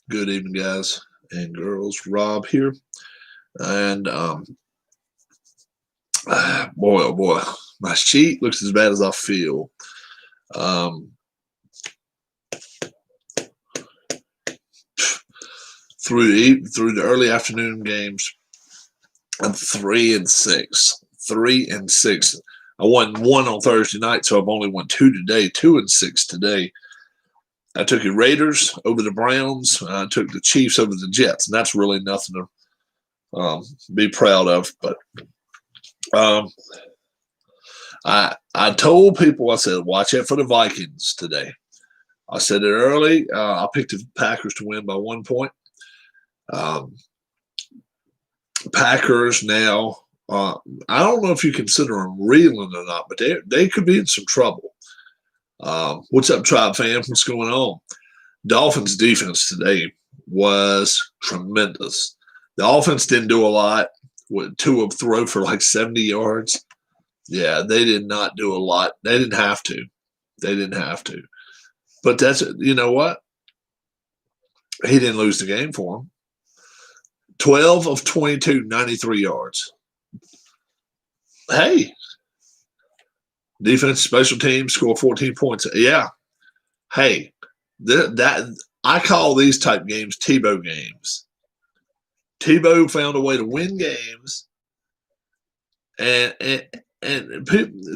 Good evening, guys and girls. Rob here. And boy, oh boy, my sheet looks as bad as I feel. Through the early afternoon games, I'm 3-6. 3-6. I won 1 on Thursday night, so I've only won 2 today. 2-6 today. I took the Raiders over the Browns. I took the Chiefs over the Jets, and that's really nothing to be proud of. But I told people, I said, watch out for the Vikings today. I said it early. I picked the Packers to win by 1 point. Packers now, I don't know if you consider them reeling or not, but they could be in some trouble. What's up, Tribe fam? What's going on? Dolphins defense today was tremendous. The offense didn't do a lot. With Tua throw for like 70 yards. Yeah, they did not do a lot. They didn't have to. But that's, you know what? He didn't lose the game for him. 12 of 22, 93 yards. Hey. Defense, special teams, score 14 points. Yeah. Hey, that I call these type games Tebow games. Tebow found a way to win games, and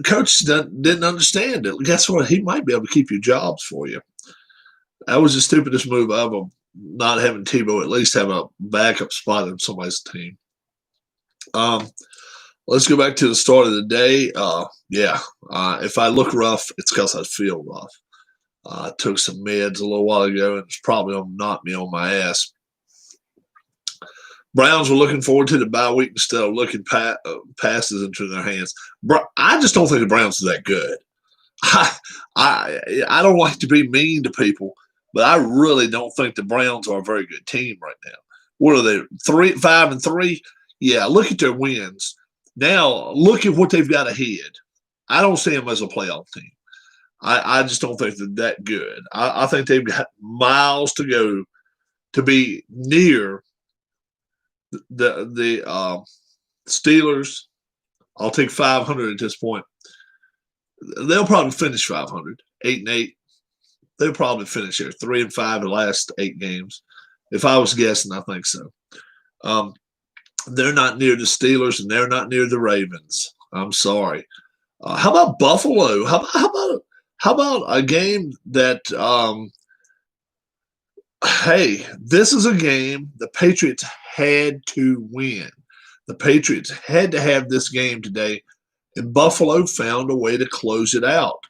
coaches didn't understand it. Guess what? He might be able to keep your jobs for you. That was the stupidest move ever, not having Tebow at least have a backup spot on somebody's team. Let's go back to the start of the day. If I look rough, it's because I feel rough. I took some meds a little while ago, and it's probably going to knock me on my ass. Browns were looking forward to the bye week instead of looking passes into their hands. I just don't think the Browns are that good. I don't like to be mean to people, but I really don't think the Browns are a very good team right now. What are they, 5-3? Yeah, look at their wins. Now, look at what they've got ahead. I don't see them as a playoff team. I just don't think they're that good. I think they've got miles to go to be near the Steelers. I'll take 500 at this point. They'll probably finish 500, 8-8. They'll probably finish there, 3-5 the last 8 games. If I was guessing, I think so. They're not near the Steelers, and they're not near the Ravens. I'm sorry. How about Buffalo? How about a game that? Hey, this is a game the Patriots had to win. The Patriots had to have this game today, and Buffalo found a way to close it out.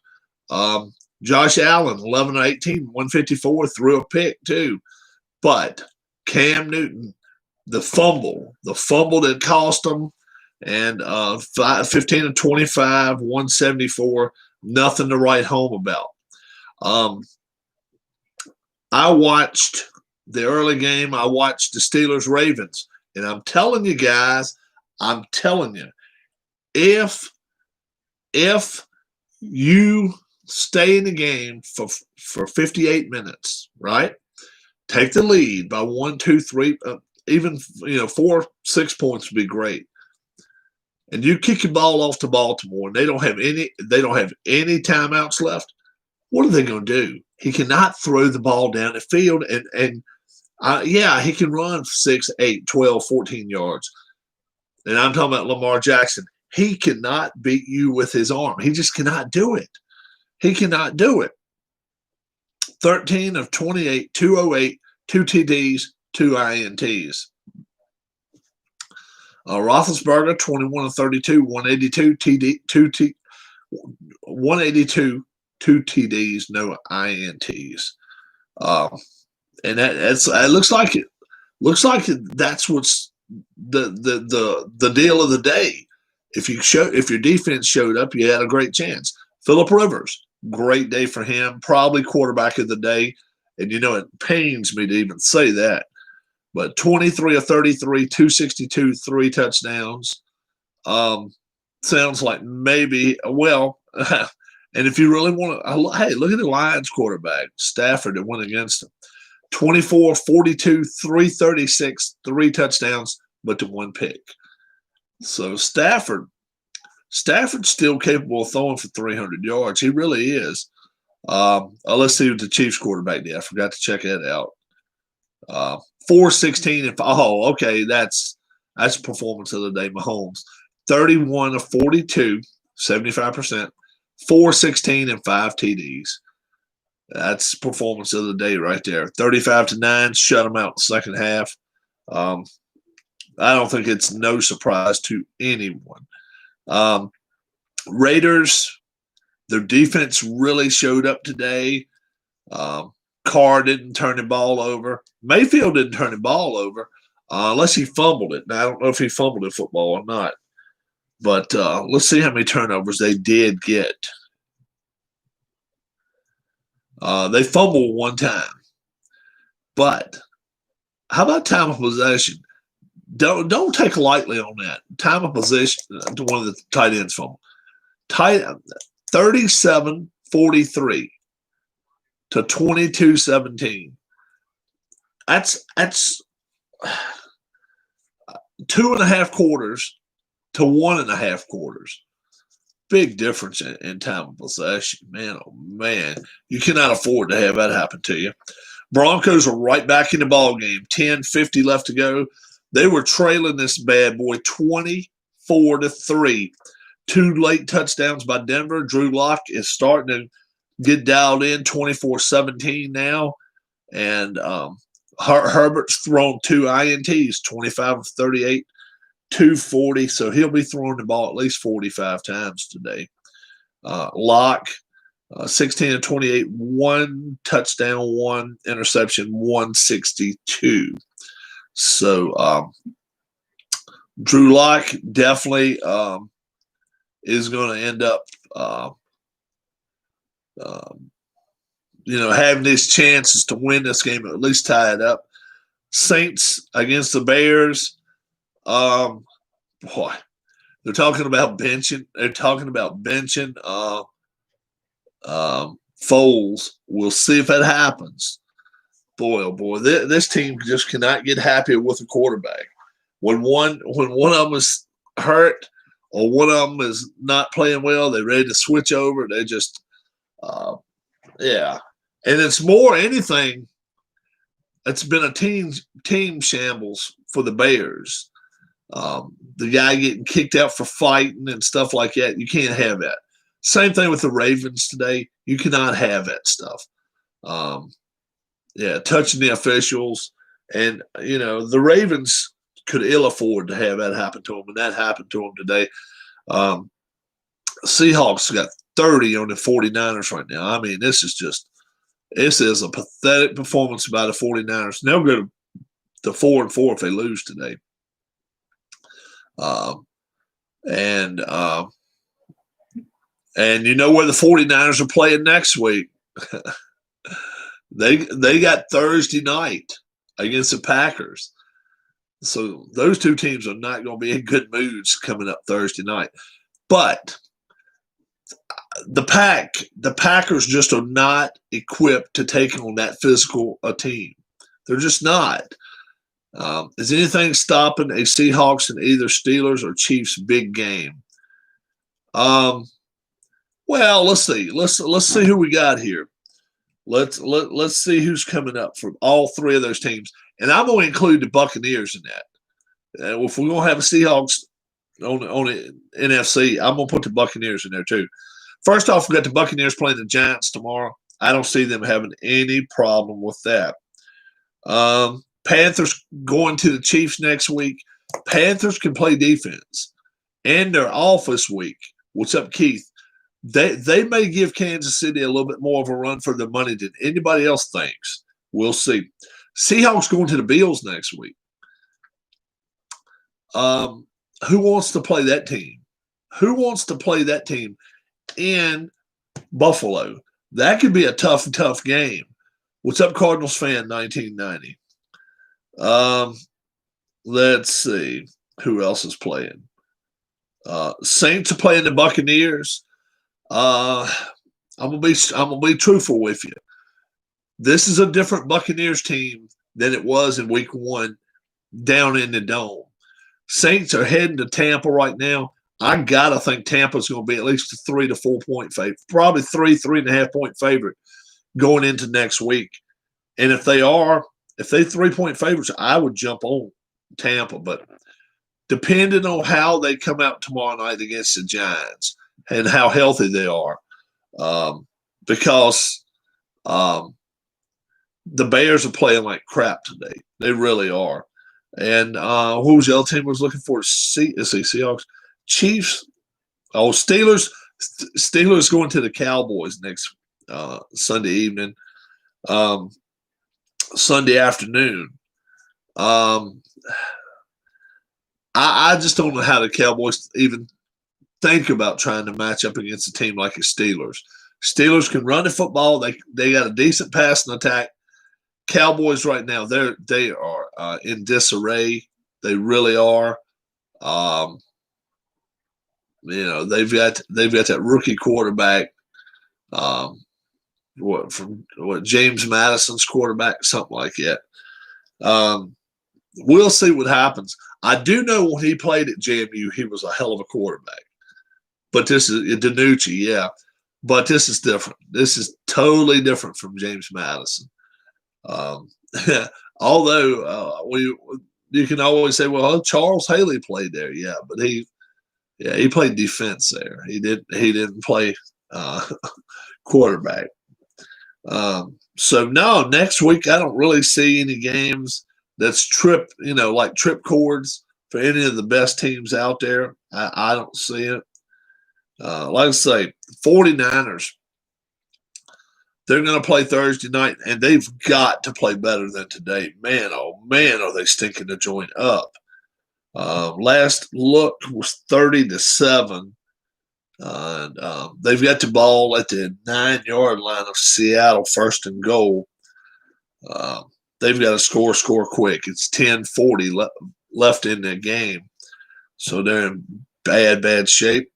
Josh Allen, 11-18, 154, threw a pick too. But Cam Newton, the fumble that cost them, and 15-25, 174, nothing to write home about. I watched the early game. I watched the Steelers-Ravens, and I'm telling you guys, if you stay in the game for 58 minutes, right? Take the lead by 1, 2, 3, even 4, 6 points would be great. And you kick your ball off to Baltimore, and they don't have any timeouts left. What are they going to do? He cannot throw the ball down the field, and he can run 6, 8, 12, 14 yards. And I'm talking about Lamar Jackson. He cannot beat you with his arm. He just cannot do it. 13 of 28, 208, 2 TDs, 2 INTs. Roethlisberger, 21 of 32, 182, 182, 2 TDs, no INTs. And it looks like it. That's what's the deal of the day. If your defense showed up, you had a great chance. Phillip Rivers, great day for him, probably quarterback of the day. And it pains me to even say that. But 23 of 33, 262, 3 touchdowns. Sounds like maybe, And if you really want to, hey, look at the Lions quarterback, Stafford, that went against him. 24, 42, 336, 3 touchdowns, but to 1 pick. So Stafford's still capable of throwing for 300 yards. He really is. Let's see what the Chiefs quarterback did. I forgot to check that out. 416 and okay, that's performance of the day. Mahomes, 31 of 42, 75%, 416 and 5 TDs. That's performance of the day right there. 35-9, shut them out in the second half. I don't think it's no surprise to anyone. Raiders, their defense really showed up today. Carr didn't turn the ball over. Mayfield didn't turn the ball over unless he fumbled it. Now, I don't know if he fumbled the football or not. But let's see how many turnovers they did get. They fumbled one time. But how about time of possession? Don't take lightly on that. Time of possession to one of the tight ends fumble. 37-43 to 22-17. That's 2.5 quarters to 1.5 quarters. Big difference in time of possession. Man, oh man. You cannot afford to have that happen to you. Broncos are right back in the ball game. 10:50 left to go. They were trailing this bad boy 24-3. 2 late touchdowns by Denver. Drew Lock is starting to get dialed in, 24-17 now. And Herbert's thrown 2 INTs, 25 of 38, 240. So he'll be throwing the ball at least 45 times today. Lock, 16 of 28, 1 touchdown, 1 interception, 162. So Drew Lock definitely is going to end up, having these chances to win this game, or at least tie it up. Saints against the Bears. They're talking about benching. They're talking about benching Foles. We'll see if that happens. Boy, oh boy, this team just cannot get happy with a quarterback. When one of them is hurt or one of them is not playing well, they're ready to switch over. They just, yeah. And it's more anything. It's been a team shambles for the Bears. The guy getting kicked out for fighting and stuff like that. You can't have that. Same thing with the Ravens today. You cannot have that stuff. Touching the officials. And, the Ravens could ill afford to have that happen to them, and that happened to them today. Seahawks got 30 on the 49ers right now. I mean, this is a pathetic performance by the 49ers. They'll go to 4-4 if they lose today. And you know where the 49ers are playing next week? They got Thursday night against the Packers. So those two teams are not going to be in good moods coming up Thursday night. But the Packers just are not equipped to take on that physical team. They're just not. Is anything stopping a Seahawks and either Steelers or Chiefs big game? Well, let's see. Let's see who we got here. Let's see who's coming up from all 3 of those teams, and I'm going to include the Buccaneers in that. If we're going to have a Seahawks on the NFC, I'm going to put the Buccaneers in there too. First off, we got the Buccaneers playing the Giants tomorrow. I don't see them having any problem with that. Panthers going to the Chiefs next week. Panthers can play defense, and they're off this week. What's up, Keith? They may give Kansas City a little bit more of a run for their money than anybody else thinks. We'll see. Seahawks going to the Bills next week. Who wants to play that team? Who wants to play that team in Buffalo? That could be a tough game. What's up, Cardinals fan 1990? Let's see who else is playing. Saints are playing the Buccaneers. I'm gonna be truthful with you. This is a different Buccaneers team than it was in Week 1 down in the Dome. Saints are heading to Tampa right now. I gotta think Tampa's going to be at least a 3 to 4 point favorite, probably 3.5 point favorite going into next week. And if they 3 point favorites, I would jump on Tampa. But depending on how they come out tomorrow night against the Giants and how healthy they are, because the Bears are playing like crap today. They really are. And who was the other team was looking for? Seahawks, Chiefs. Oh, Steelers. Steelers going to the Cowboys next Sunday evening, Sunday afternoon. I just don't know how the Cowboys even think about trying to match up against a team like the Steelers. Steelers can run the football. They got a decent passing attack. Cowboys right now they are in disarray. They really are. They've got that rookie quarterback. James Madison's quarterback, something like that. We'll see what happens. I do know when he played at JMU, he was a hell of a quarterback. But this is DiNucci, yeah. But this is different. This is totally different from James Madison. Although you can always say, well, Charles Haley played there, yeah, but he played defense there. He didn't play quarterback. So no, next week I don't really see any games that's trip cords for any of the best teams out there. I don't see it. Like I say, 49ers. They're going to play Thursday night, and they've got to play better than today. Man, oh man, are they stinking the joint up. Last look was 30-7. And they've got the ball at the 9-yard line of Seattle, first and goal. They've got to score quick. It's 10:40 left in the game. So they're in bad shape.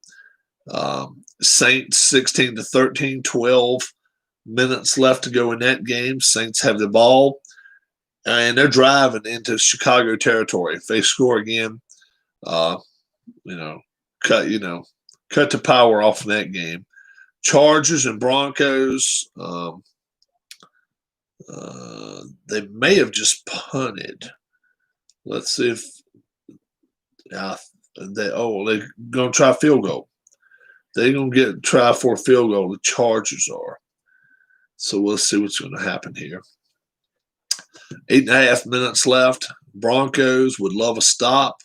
Saints 16-13, 12 minutes left to go in that game. Saints have the ball, and they're driving into Chicago territory. If they score again, cut the power off in that game. Chargers and Broncos, they may have just punted. Let's see if they're going to try a field goal. They're going to try for a field goal. The Chargers are. So we'll see what's going to happen here. 8.5 minutes left. Broncos would love a stop.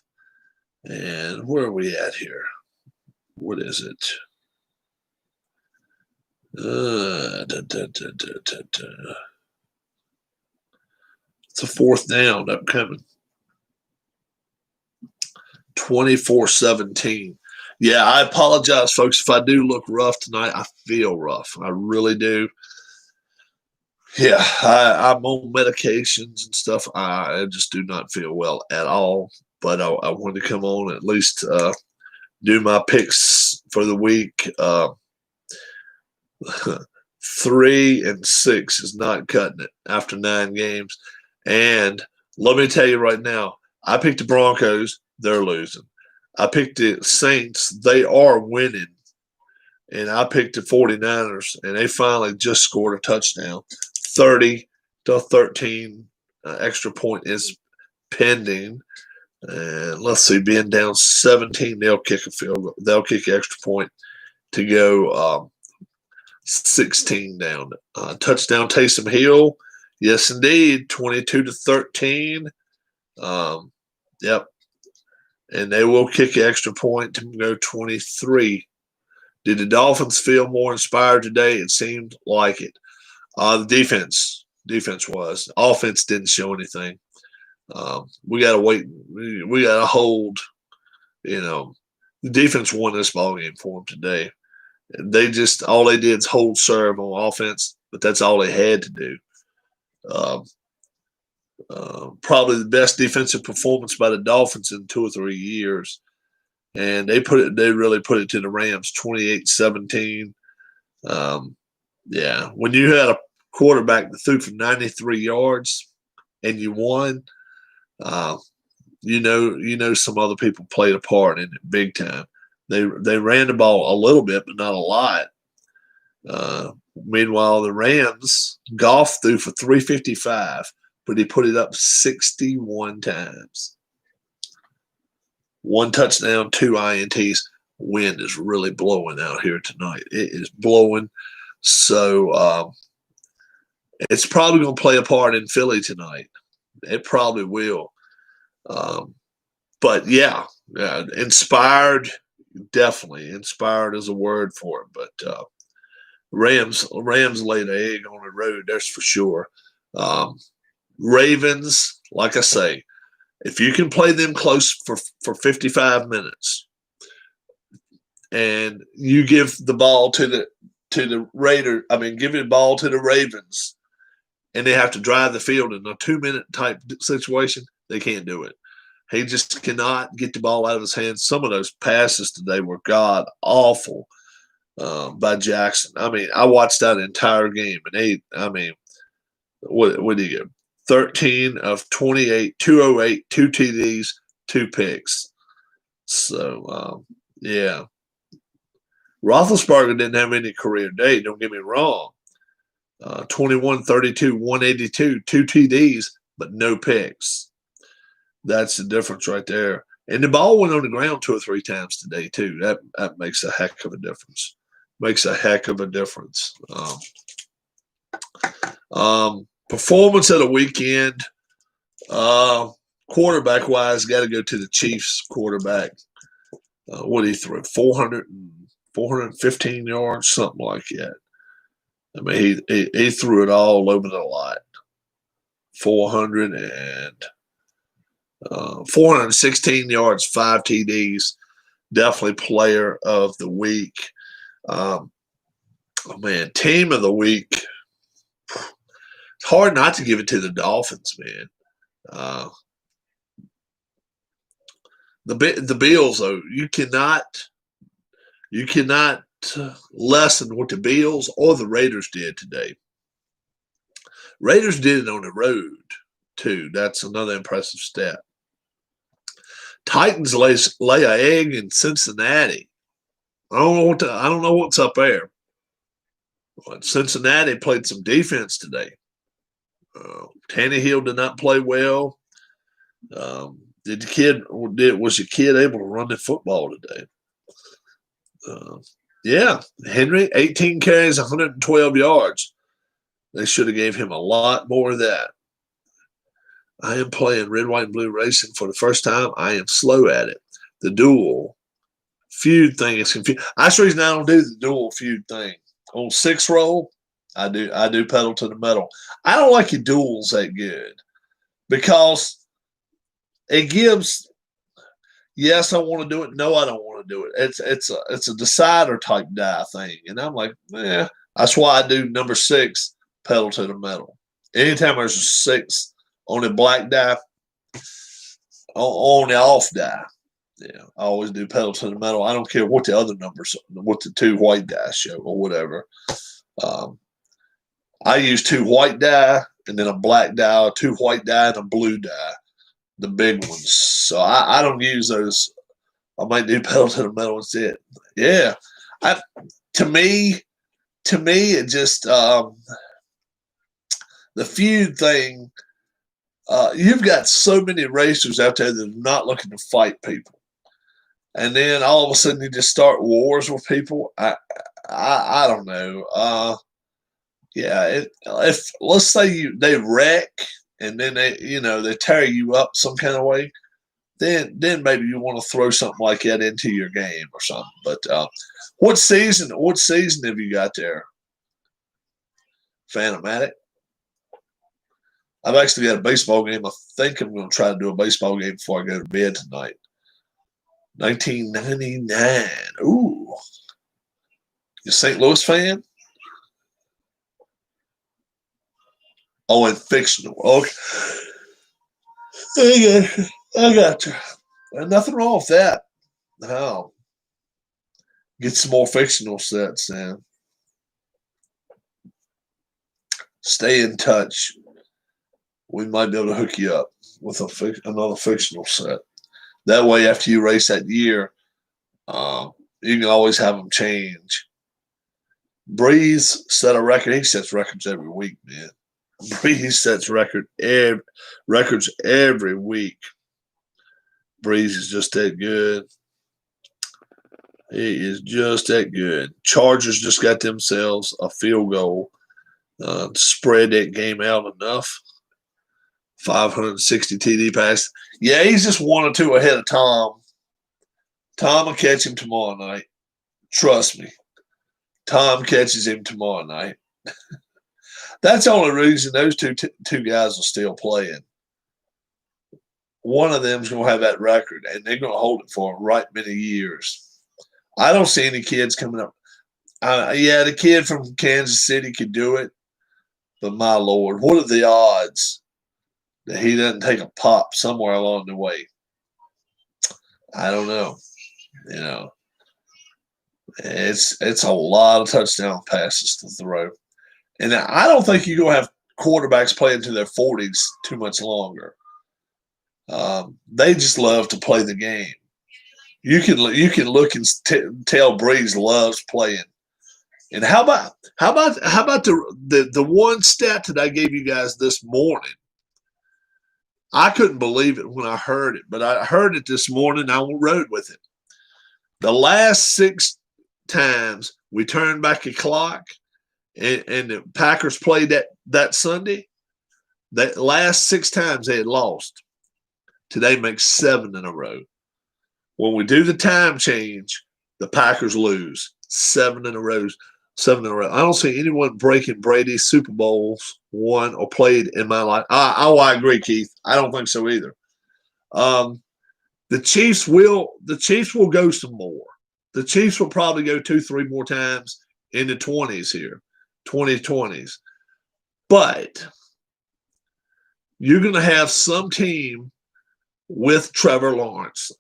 And where are we at here? What is it? It's a fourth down upcoming. 24-17. Yeah, I apologize, folks, if I do look rough tonight. I feel rough. I really do. Yeah, I'm on medications and stuff. I just do not feel well at all. But I wanted to come on at least do my picks for the week. 3-6 is not cutting it after 9 games. And let me tell you right now, I picked the Broncos. They're losing. I picked the Saints. They are winning. And I picked the 49ers, and they finally just scored a touchdown. 30-13 extra point is pending. And let's see, being down 17, they'll kick a field goal. They'll kick an extra point to go 16 down. Touchdown Taysom Hill. Yes, indeed. 22-13. Yep. And they will kick an extra point to go 23. Did the Dolphins feel more inspired today? It seemed like it. The defense was. Offense didn't show anything. We got to wait. We got to hold. The defense won this ball game for them today. All they did is hold serve on offense, but that's all they had to do. Probably the best defensive performance by the Dolphins in 2 or 3 years. And they really put it to the Rams, 28-17. Yeah, when you had a quarterback that threw for 93 yards and you won, uh, some other people played a part in it big time. They ran the ball a little bit, but not a lot. Meanwhile, the Rams, Goff threw for 355, but he put it up 61 times. One touchdown, two INTs. Wind is really blowing out here tonight. It is blowing. So it's probably going to play a part in Philly tonight. It probably will. But yeah, inspired, definitely. Inspired is a word for it. But Rams laid an egg on the road, that's for sure. Ravens, like I say, if you can play them close for 55 minutes and you give the ball to the Raider, give the ball to the Ravens and they have to drive the field in a 2-minute type situation, they can't do it. He just cannot get the ball out of his hands. Some of those passes today were god awful by Jackson. I watched that entire game, and what did he get? 13 of 28, 208, 2 TDs, 2 picks. So, yeah. Roethlisberger didn't have any career day, don't get me wrong. 21, 32, 182, 2 TDs, but no picks. That's the difference right there. And the ball went on the ground 2 or 3 times today, too. That makes a heck of a difference. Performance of the weekend, quarterback-wise, got to go to the Chiefs quarterback. What did he throw? 415 yards, something like that. He threw it all over the lot. 416 yards, 5 TDs. Definitely player of the week. Team of the week. It's hard not to give it to the Dolphins, man. The Bills, though, you cannot lessen what the Bills or the Raiders did today. Raiders did it on the road too. That's another impressive step. Titans lay an egg in Cincinnati. I don't know what's up there. But Cincinnati played some defense today. Tannehill did not play well. Was your kid able to run the football today? Yeah, Henry, 18 carries, 112 yards. They should have gave him a lot more of that. I am playing Red, White, and Blue Racing for the first time. I am slow at it. The dual feud thing is confusing. That's the reason I don't do the dual feud thing. On 6-roll, I do pedal to the metal. I don't like your duels that good because it gives. Yes, I want to do it. No, I don't want to do it. It's a decider type die thing, and I'm like, that's why I do number 6, pedal to the metal. Anytime there's a 6 on the black die, on the off die, I always do pedal to the metal. I don't care what the other numbers, what the 2 white die show or whatever. I use 2 white die and then a black die, 2 white die and a blue die, the big ones. So I don't use those. I might do pedal to the metal instead. Yeah, to me, it just the feud thing. You've got so many racers out there that are not looking to fight people, and then all of a sudden you just start wars with people. I don't know. If let's say they wreck and then they tear you up some kind of way, then maybe you want to throw something like that into your game or something. But what season have you got there, Phantomatic? I've actually got a baseball game. I think I'm going to try to do a baseball game before I go to bed tonight. 1999. Ooh. You a St. Louis fan? Oh, and fictional. Okay. I got you. Nothing wrong with that. No. Get some more fictional sets, man. stay in touch. We might be able to hook you up with another fictional set. That way, after you race that year, you can always have them change. Breeze set a record. He sets records every week, man. Breeze sets records every week. Breeze is just that good. He is just that good. Chargers just got themselves a field goal to spread that game out enough. 560 TD pass. Yeah, he's just 1 or 2 ahead of Tom. Tom will catch him tomorrow night. Trust me. Tom catches him tomorrow night. That's the only reason those two guys are still playing. One of them's going to have that record, and they're going to hold it for right many years. I don't see any kids coming up. Yeah, the kid from Kansas City could do it, but my Lord, what are the odds that he doesn't take a pop somewhere along the way? I don't know. You know, it's a lot of touchdown passes to throw. And I don't think you're going to have quarterbacks playing to their 40s too much longer. They just love to play the game. You can look and tell Breeze loves playing. And how about the one stat that I gave you guys this morning? I couldn't believe it when I heard it, but I heard it this morning. I rode with it. The last 6 times we turned back a clock and the Packers played that Sunday, that last 6 times they had lost. Today makes 7 in a row. When we do the time change, the Packers lose 7 in a row. 7 in a row. I don't see anyone breaking Brady's Super Bowls won or played in my life. I agree, Keith. I don't think so either. The Chiefs will go some more. The Chiefs will probably go 2-3 more times in the 20s here, 2020s. But you're going to have some team with Trevor Lawrence,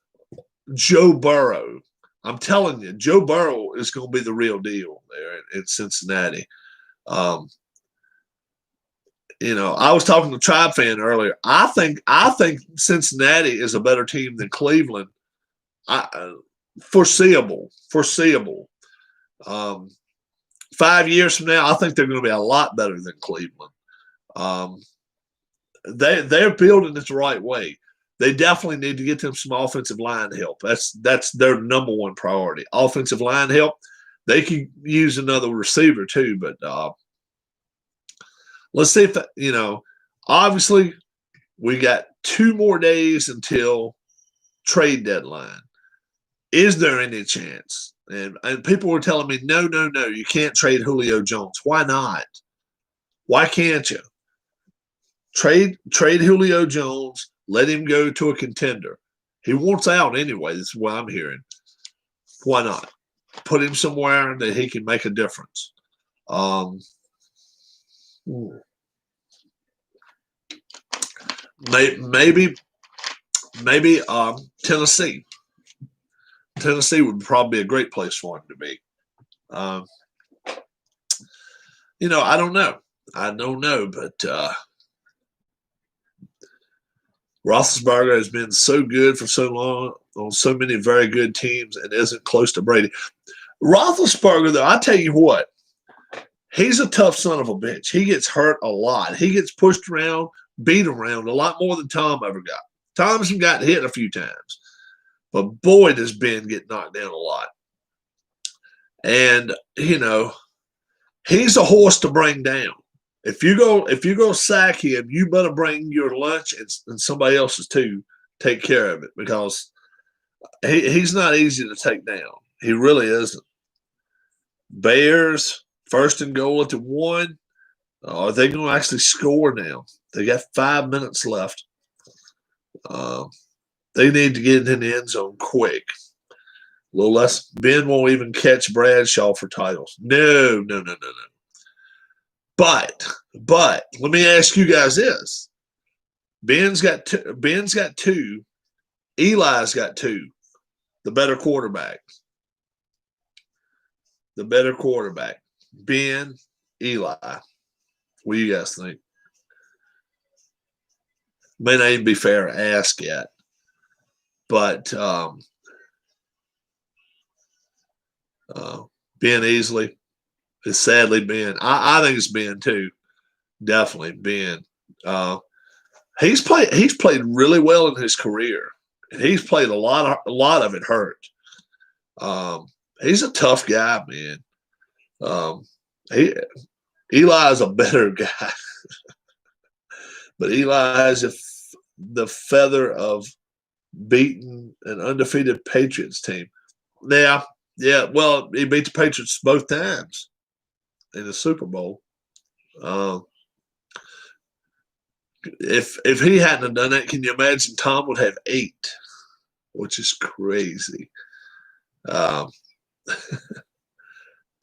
Joe Burrow. I'm telling you, Joe Burrow is going to be the real deal there in Cincinnati. You know, I was talking to Tribe Fan earlier. I think Cincinnati is a better team than Cleveland. Foreseeable. 5 years from now, I think they're going to be a lot better than Cleveland. They're building it the right way. They definitely need to get them some offensive line help. That's their number one priority. Offensive line help. They could use another receiver too, but let's see if obviously we got 2 more days until trade deadline. Is there any chance? And people were telling me, no, you can't trade Julio Jones. Why not? Why can't you? Trade Julio Jones. Let him go to a contender. He wants out anyway. That's what I'm hearing. Why not? Put him somewhere that he can make a difference. Maybe Tennessee. Tennessee would probably be a great place for him to be. I don't know. But Roethlisberger has been so good for so long on so many very good teams and isn't close to Brady. Roethlisberger, though, I tell you what, he's a tough son of a bitch. He gets hurt a lot. He gets pushed around, beat around a lot more than Tom ever got. Tom's got hit a few times, but boy, does Ben get knocked down a lot. And, he's a horse to bring down. If you go sack him, you better bring your lunch and somebody else's too. Take care of it because he's not easy to take down. He really isn't. Bears, 1st and goal at the 1. Are they going to actually score now? They got 5 minutes left. They need to get in the end zone quick. A little less. Ben won't even catch Bradshaw for titles. No. But let me ask you guys this: Ben's got 2. Eli's got 2. The better quarterback. Ben, Eli. What do you guys think? May not even be fair to ask yet, but Ben Easley is sadly Ben. I think it's Ben too. Definitely Ben. He's played really well in his career, and he's played a lot of it hurt. He's a tough guy, man. Eli is a better guy, but Eli has the feather of beating an undefeated Patriots team. Yeah. Well, he beat the Patriots both times in the Super Bowl. If he hadn't have done that, can you imagine Tom would have 8, which is crazy. But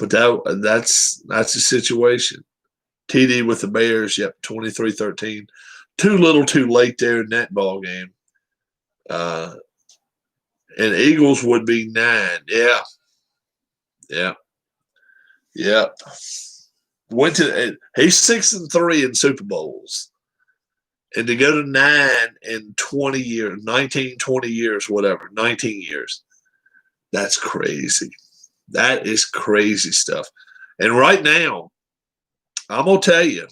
that's the situation. TD with the Bears, 23-13. Too little too late there in that ball game. And Eagles would be 9. Yeah. He's 6-3 in Super Bowls. And to go to 9 in 20 years, 19, 20 years, whatever, 19 years, that's crazy. That is crazy stuff. And right now, I'm going to tell you,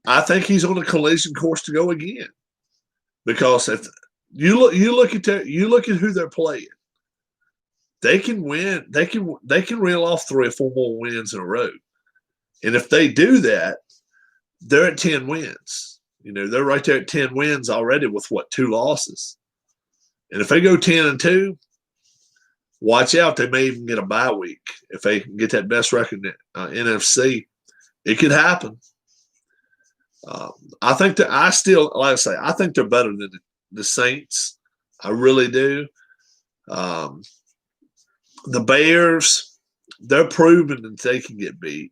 I think he's on a collision course to go again. Because if you look at who they're playing, they can win. They can reel off 3 or 4 more wins in a row. And if they do that, they're at 10 wins. They're right there at 10 wins already with 2 losses. And if they go 10-2, watch out. They may even get a bye week if they can get that best record in NFC. It could happen. I think that I think they're better than the Saints. I really do. The Bears, they're proving that they can get beat.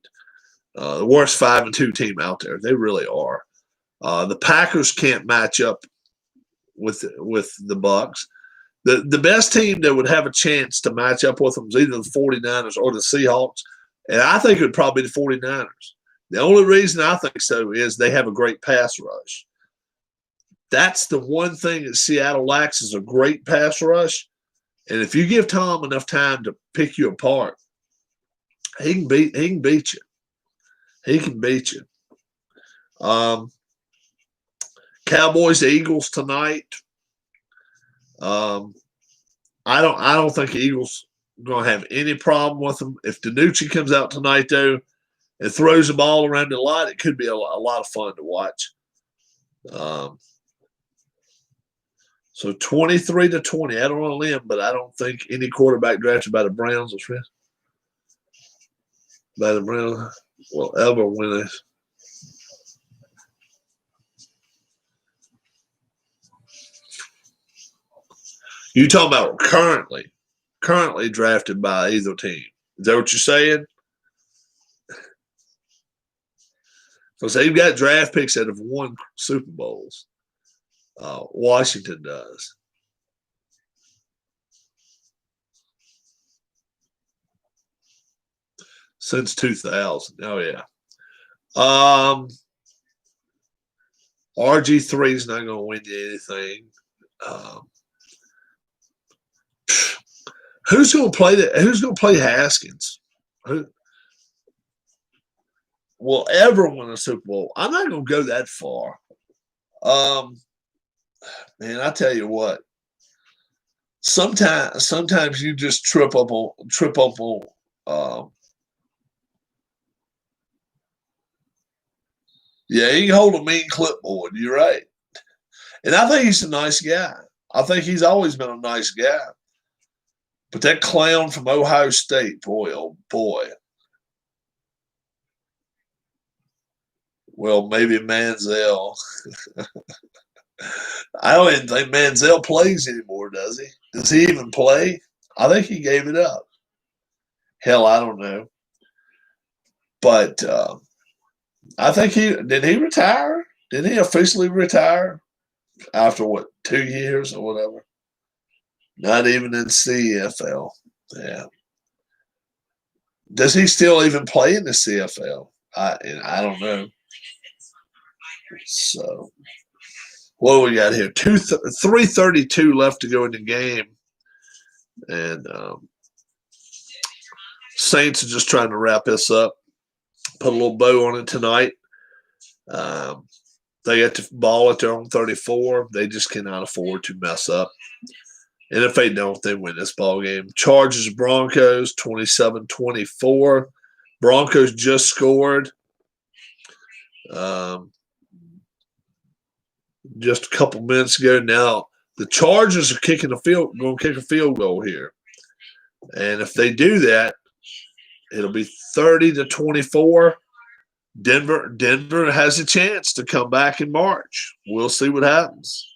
The worst 5-2 team out there. They really are. The Packers can't match up with the Bucs. The best team that would have a chance to match up with them is either the 49ers or the Seahawks. And I think it would probably be the 49ers. The only reason I think so is they have a great pass rush. That's the one thing that Seattle lacks is a great pass rush. And if you give Tom enough time to pick you apart, he can beat you. He can beat you. Cowboys Eagles tonight. I don't think the Eagles are going to have any problem with them. If DiNucci comes out tonight though and throws the ball around a lot, it could be a lot of fun to watch. So 23-20. I don't want to limb, but I don't think any quarterback drafted by the Browns will ever win it. You talking about currently drafted by either team? Is that what you're saying? Because they've got draft picks that have won Super Bowls. Washington does. Since 2000. Oh, yeah. RG3 is not going to win you anything. Who's going to play that? Who's going to play Haskins? Who will ever win a Super Bowl? I'm not going to go that far. Man, I tell you what. Sometimes you just trip up on. Yeah, he can hold a mean clipboard. You're right, and I think he's a nice guy. I think he's always been a nice guy. But that clown from Ohio State, boy, oh boy. Well, maybe Manziel. I don't even think Manziel plays anymore, does he? Does he even play? I think he gave it up. Hell, I don't know. But I think did he retire? Did he officially retire after 2 years or whatever? Not even in CFL. Yeah. Does he still even play in the CFL? I don't know. So what do we got here? 3:32 left to go in the game, and Saints are just trying to wrap this up, put a little bow on it tonight. They get the ball at their own 34. They just cannot afford to mess up. And if they don't, they win this ball game. Chargers Broncos 27-24. Broncos just scored just a couple minutes ago. Now the Chargers are going to kick a field goal here, and if they do that, it'll be 30-24. Denver has a chance to come back in March. We'll see what happens.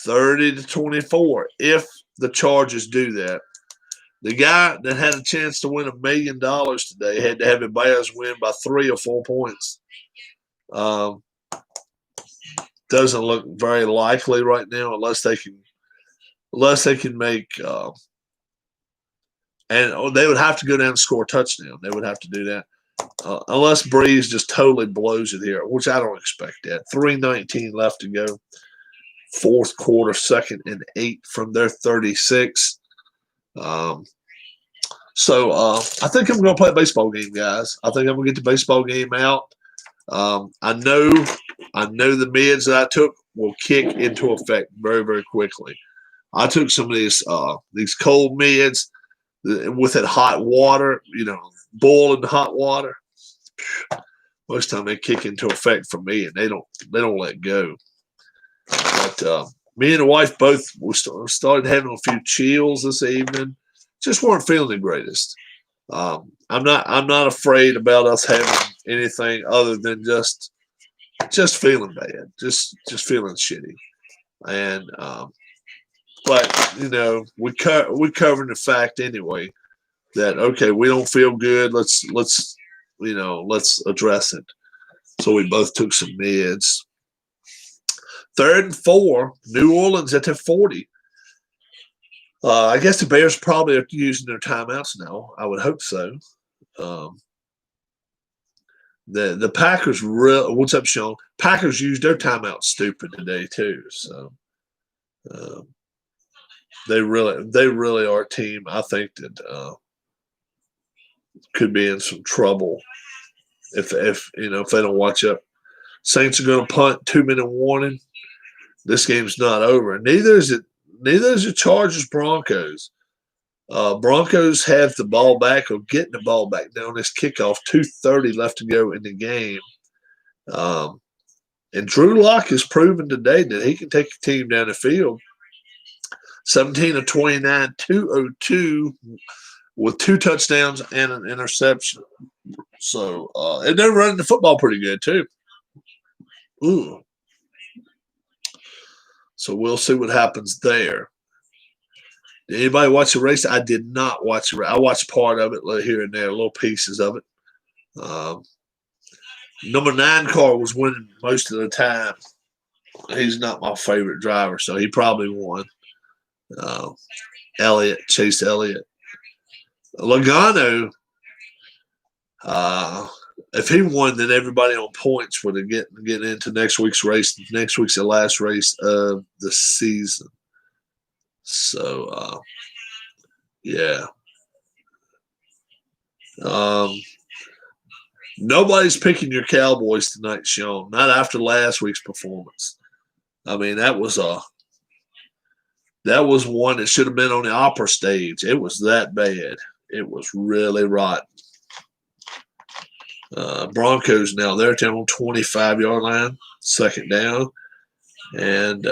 30-24 if the Chargers do that. The guy that had a chance to win $1 million today had to have the Bears win by 3 or 4 points. Doesn't look very likely right now unless they can make and they would have to go down and score a touchdown. They would have to do that. Unless Breeze just totally blows it here, which I don't expect that. 3:19 left to go. Fourth quarter, 2nd and 8 from their 36. So I think I'm going to play a baseball game, guys. I think I'm going to get the baseball game out. I know the meds that I took will kick into effect very, very quickly. I took some of these cold meds with that hot water, boiling hot water. Most time they kick into effect for me, and they don't let go. But me and the wife both started having a few chills this evening. Just weren't feeling the greatest. I'm not afraid about us having anything other than just feeling bad, just feeling shitty. And but we covered the fact anyway that okay, we don't feel good. Let's address it. So we both took some meds. 3rd and 4, New Orleans at their 40. I guess the Bears probably are using their timeouts now. I would hope so. The Packers what's up, Sean? Packers used their timeout stupid today too. So they really are a team I think that could be in some trouble if they don't watch up. Saints are going to punt, 2-minute warning. This game's not over. Neither is the Chargers Broncos. Broncos have the ball back or getting the ball back now on this kickoff. 2:30 left to go in the game. And Drew Lock has proven today that he can take a team down the field. 17 of 29, 202 with 2 touchdowns and an interception. So, and they're running the football pretty good too. Ooh. So we'll see what happens there. Did anybody watch the race? I did not watch the race. I watched part of it here and there, little pieces of it. Number 9 car was winning most of the time. He's not my favorite driver, so he probably won. Chase Elliott. Logano, if he won, then everybody on points would have get into next week's race. Next week's the last race of the season. So, yeah. Nobody's picking your Cowboys tonight, Sean. Not after last week's performance. I mean, that was one that should have been on the opera stage. It was that bad. It was really rotten. Broncos now, they're at their own 25-yard line, 2nd down. And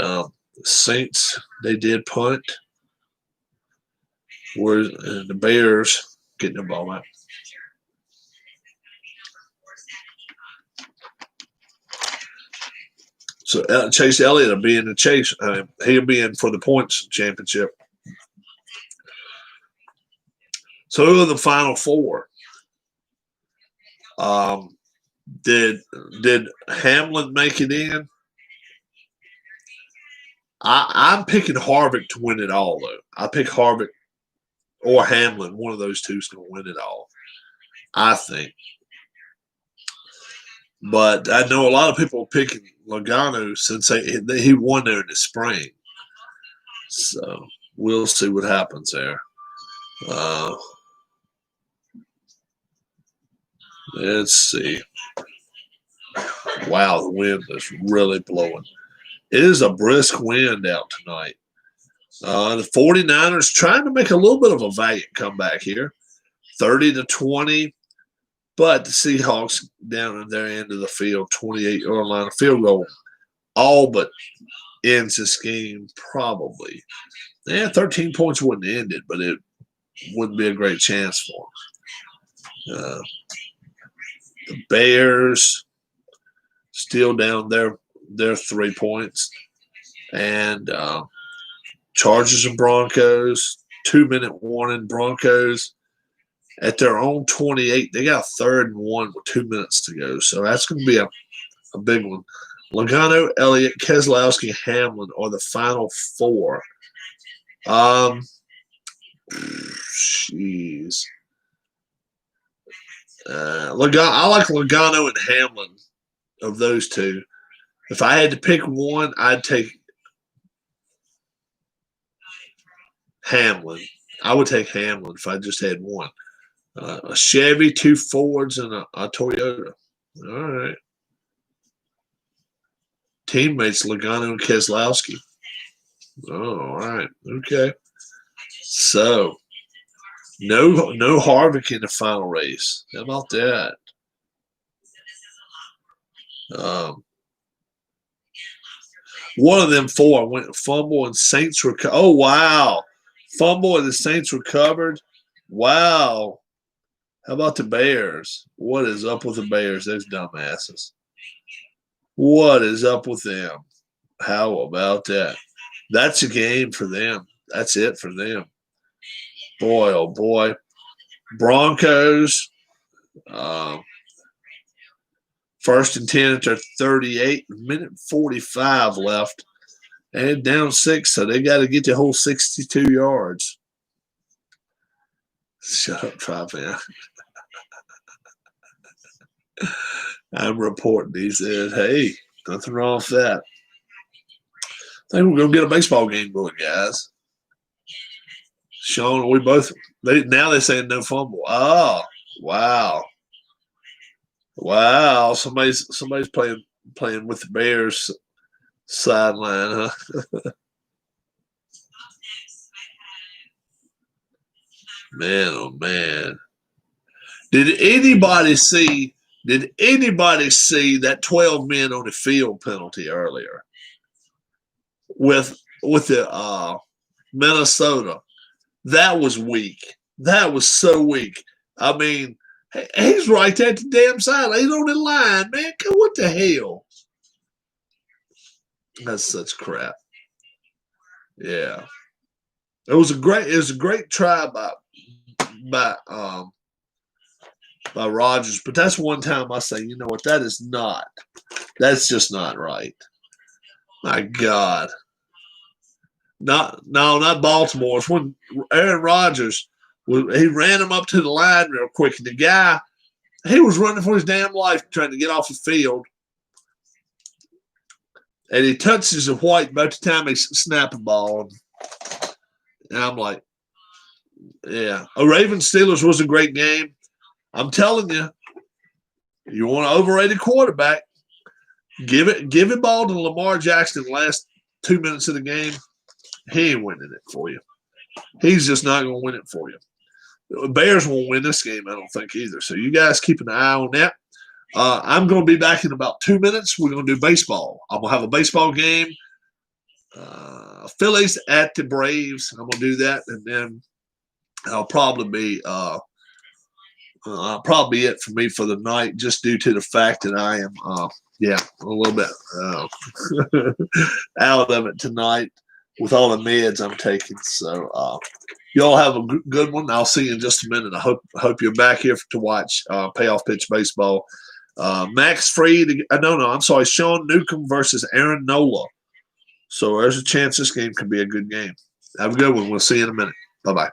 Saints, they did punt. Whereas the Bears getting the ball back. So Chase Elliott will be in the chase. He'll be in for the points championship. So who are the final 4? Did Hamlin make it in? I'm picking Harvick to win it all, though. I pick Harvick or Hamlin. One of those two is going to win it all, I think. But I know a lot of people are picking Logano since he won there in the spring. So we'll see what happens there. Let's see. Wow, the wind is really blowing. It is a brisk wind out tonight. The 49ers trying to make a little bit of a valiant comeback here, 30-20. But the Seahawks down at their end of the field, 28-yard line, a field goal, all but ends this game probably. 13 points wouldn't end it, but it wouldn't be a great chance for them. The Bears still down their 3 points. And Chargers and Broncos, 2-minute warning. Broncos at their own 28. They got 3rd and 1 with 2 minutes to go. So that's going to be a big one. Logano, Elliott, Keselowski, Hamlin are the final 4. Jeez. I like Logano and Hamlin of those two. If I had to pick one, I'd take Hamlin. I would take Hamlin if I just had one. A Chevy, 2 Fords, and a Toyota. All right. Teammates Logano and Keselowski. Oh, all right. Okay. So, no Harvick in the final race. How about that? One of them 4 went fumble and Saints recovered. Oh, wow. Fumble and the Saints recovered. Wow. How about the Bears? What is up with the Bears? Those dumbasses. What is up with them? How about that? That's a game for them. That's it for them. Boy, oh boy. Broncos. 1st and 10 at their 38. Minute 45 left. And down 6, so they got to get the whole 62 yards. Shut up, Tri-Fan. I'm reporting. He said, hey, nothing wrong with that. I think we're going to get a baseball game going, guys. Sean, we both – now they're saying no fumble. Oh, wow. Wow, somebody's playing with the Bears sideline, huh? Man, oh, man. Did anybody see that 12 men on the field penalty earlier with the Minnesota? That was weak. That was so weak. I mean, he's right there at the damn side. He's on the line, man. What the hell? That's such crap. Yeah. It was a great try by Rodgers, but that's one time I say, you know what, that's just not right. My God. Not Baltimore. It's when Aaron Rodgers, he ran him up to the line real quick, and the guy, he was running for his damn life trying to get off the field. And he touches the white by the time he snapped the ball. And I'm like, yeah. A Ravens-Steelers was a great game. I'm telling you, you want an overrated quarterback, give it ball to Lamar Jackson the last 2 minutes of the game. He ain't winning it for you. He's just not going to win it for you. The Bears won't win this game, I don't think, either. So you guys keep an eye on that. I'm going to be back in about 2 minutes. We're going to do baseball. I'm going to have a baseball game. Phillies at the Braves. I'm going to do that, and then I'll probably be it for me for the night, just due to the fact that I am, a little bit out of it tonight with all the meds I'm taking. So y'all have a good one. I'll see you in just a minute. I hope you're back here to watch Payoff Pitch Baseball. Max Fried, Sean Newcomb versus Aaron Nola. So there's a chance this game could be a good game. Have a good one. We'll see you in a minute. Bye-bye.